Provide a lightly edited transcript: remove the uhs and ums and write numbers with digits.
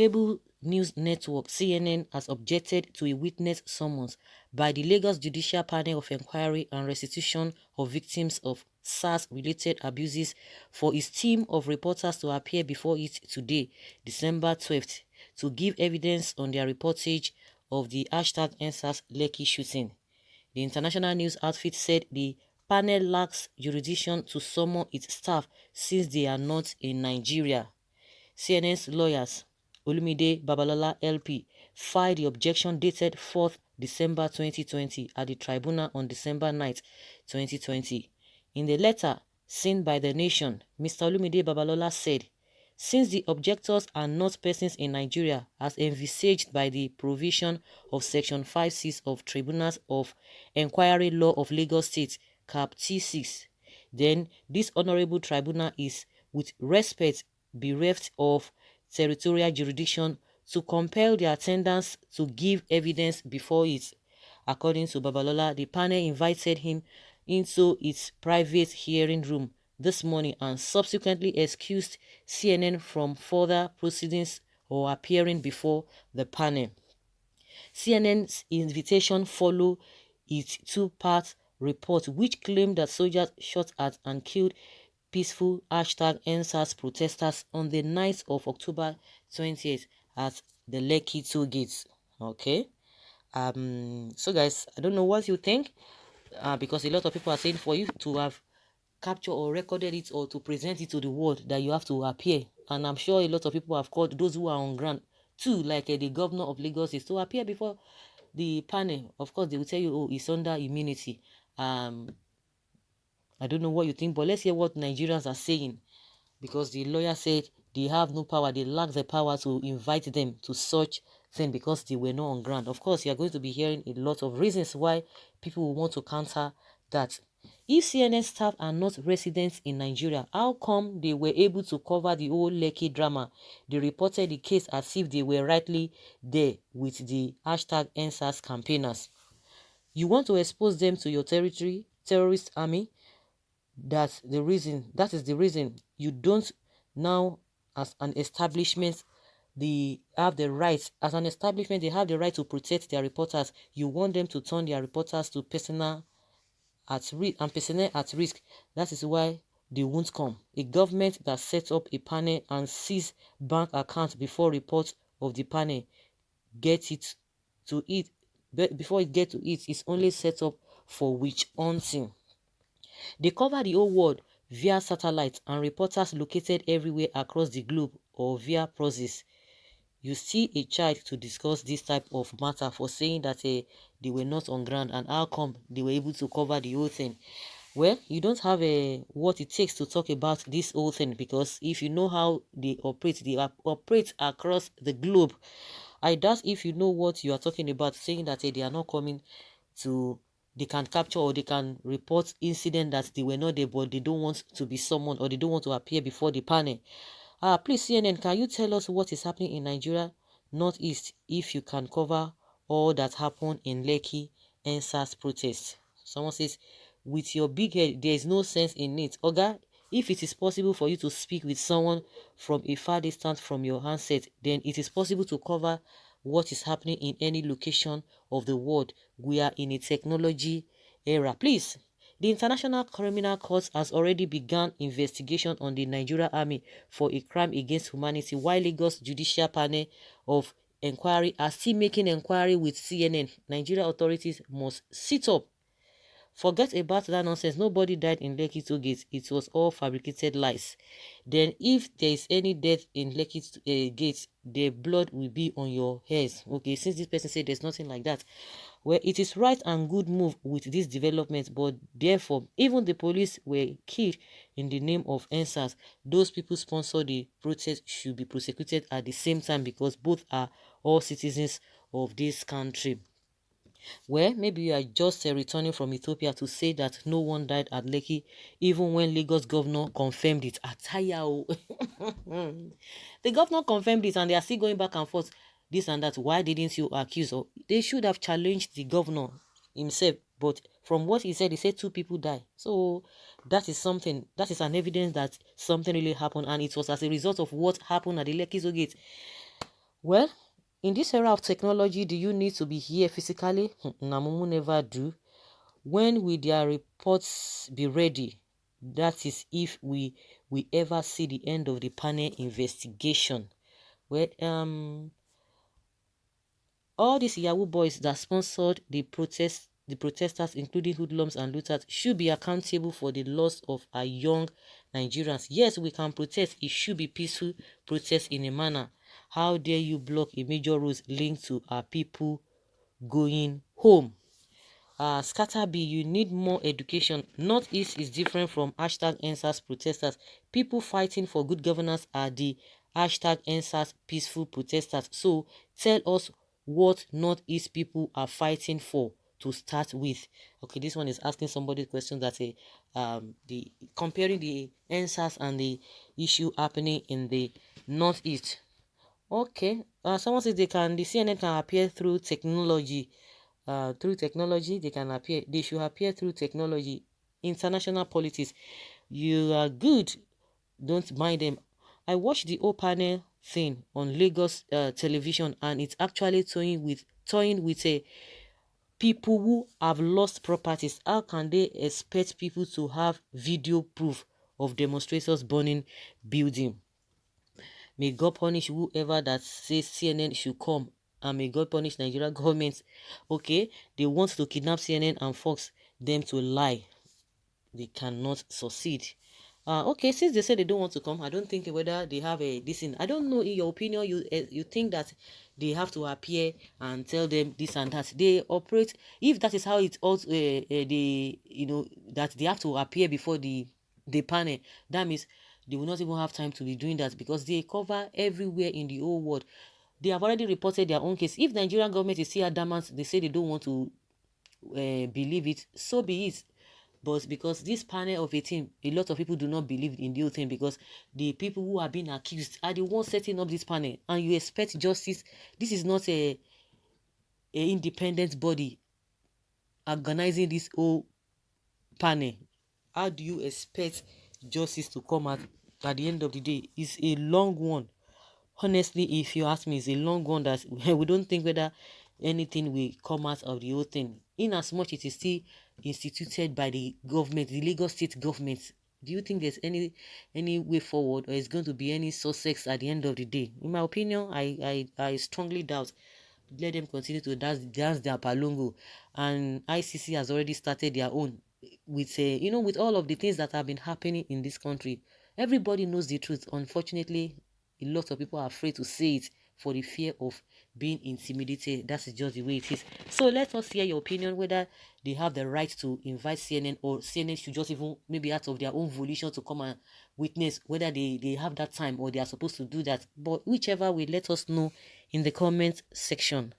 cable news network CNN has objected to a witness summons by the Lagos Judicial Panel of Inquiry and Restitution of Victims of SARS-related abuses for its team of reporters to appear before it today, December 12th, to give evidence on their reportage of the #EndSARS Lekki shooting. The international news outfit said the panel lacks jurisdiction to summon its staff since they are not in Nigeria. CNN's lawyers, Olumide Babalola LP, filed the objection dated 4th December 2020 at the tribunal on December 9th, 2020. In the letter seen by The Nation, Mr. Olumide Babalola said, since the objectors are not persons in Nigeria as envisaged by the provision of Section 5(6) of Tribunals of Inquiry Law of Lagos State, Cap T6, then this honorable tribunal is, with respect, bereft of territorial jurisdiction to compel the attendants to give evidence before it. According to Babalola, the panel invited him into its private hearing room this morning and subsequently excused CNN from further proceedings or appearing before the panel. CNN's invitation followed its two-part report, which claimed that soldiers shot at and killed peaceful #EndSARS protesters on the 9th of October 20th at the Lekki toll gates. Okay. So guys, I don't know what you think, because a lot of people are saying for you to have captured or recorded it or to present it to the world that you have to appear, and I'm sure a lot of people have called those who are on ground too, like the governor of Lagos, is to appear before the panel. Of course, they will tell you, oh, it's under immunity. I don't know what you think, but let's hear what Nigerians are saying, because the lawyer said they have no power, they lack the power to invite them to such thing because they were not on ground. Of course, you are going to be hearing a lot of reasons why people will want to counter that. If CNN staff are not residents in Nigeria, how come they were able to cover the whole Lekki drama? They reported the case as if they were rightly there with the #EndSARS campaigners. You want to expose them to your territory, terrorist army? That is the reason you don't now, as an establishment, they have the right, as an establishment, they have the right to protect their reporters. You want them to turn their reporters to personnel at risk. That is why they won't come. A government that sets up a panel and sees bank accounts before reports of the panel get it to it, before it gets to it, is only set up for witch hunting. They cover the whole world via satellite and reporters located everywhere across the globe or via proxies. You see a child to discuss this type of matter for saying that they were not on ground, and how come they were able to cover the whole thing? Well, you don't have what it takes to talk about this whole thing, because if you know how they operate across the globe. I doubt if you know what you are talking about, saying that they are not coming to, they can capture or they can report incident that they were not there, but they don't want to be summoned or they don't want to appear before the panel. Please, CNN, can you tell us what is happening in Nigeria Northeast, if you can cover all that happened in Lekki EndSARS protest? Someone says, with your big head, there is no sense in it. Oga, if it is possible for you to speak with someone from a far distance from your handset, then it is possible to cover what is happening in any location of the world. We are in a technology era. Please, the International Criminal Court has already begun investigation on the Nigeria Army for a crime against humanity, while Lagos Judicial Panel of Inquiry are still making inquiry with CNN. Nigeria authorities must sit up. Forget about that nonsense. Nobody died in Lekki toll gate. It was all fabricated lies. Then if there is any death in Lekki gate, the blood will be on your hairs. Okay, since this person said there's nothing like that. Well, it is right and good move with this development, but therefore, even the police were killed in the name of EndSARS. Those people sponsor the protest should be prosecuted at the same time, because both are all citizens of this country. Well, maybe you are just returning from Ethiopia to say that no one died at Lekki, even when Lagos governor confirmed it. Ataya. The governor confirmed it and they are still going back and forth, this and that. Why didn't you accuse her? They should have challenged the governor himself. But from what he said 2 people died. So that is something, that is an evidence that something really happened, and it was as a result of what happened at the Lekki Zoo gate. Well, in this era of technology, do you need to be here physically? Namumu never do. When will their reports be ready? That is if we ever see the end of the panel investigation. Well, all these Yahoo boys that sponsored the protesters, including hoodlums and looters, should be accountable for the loss of our young Nigerians. Yes, we can protest. It should be peaceful protest in a manner. How dare you block a major road linked to our people going home? Scatterby, you need more education. Northeast is different from hashtag NSAS protesters. People fighting for good governance are the hashtag NSAS peaceful protesters. So tell us what Northeast people are fighting for to start with. Okay, this one is asking somebody questions that say the comparing the NSAS and the issue happening in the Northeast. Okay, someone says the CNN can appear through technology. They can appear. They should appear through technology. International politics, you are good. Don't mind them. I watched the whole panel thing on Lagos television, and it's actually toying with a people who have lost properties. How can they expect people to have video proof of demonstrators burning building? May God punish whoever that says CNN should come, and may God punish Nigeria government. Okay, they want to kidnap CNN and force them to lie. They cannot succeed. Okay, since they said they don't want to come, I don't think whether they have a this in. I don't know. In your opinion, you think that they have to appear and tell them this and that. They operate. If that is how it also they that they have to appear before the panel. That means they will not even have time to be doing that because they cover everywhere in the whole world. They have already reported their own case. If Nigerian government is still adamant, they say they don't want to believe it, so be it. But because this panel of 18, a lot of people do not believe in the whole thing because the people who are being accused are the ones setting up this panel, and you expect justice. This is not a independent body organizing this whole panel. How do you expect justice to come out at the end of the day? It's a long one. Honestly, if you ask me, it's a long one that we don't think whether anything will come out of the whole thing. In as much it is still instituted by the government, the Lagos state government, do you think there's any way forward, or is going to be any success at the end of the day? In my opinion, I strongly doubt. Let them continue to dance their palungo, and ICC has already started their own with with all of the things that have been happening in this country. Everybody knows the truth. Unfortunately, a lot of people are afraid to say it for the fear of being intimidated. That's just the way it is. So let us hear your opinion whether they have the right to invite CNN, or CNN should just even maybe out of their own volition to come and witness, whether they have that time or they are supposed to do that. But whichever way, let us know in the comment section.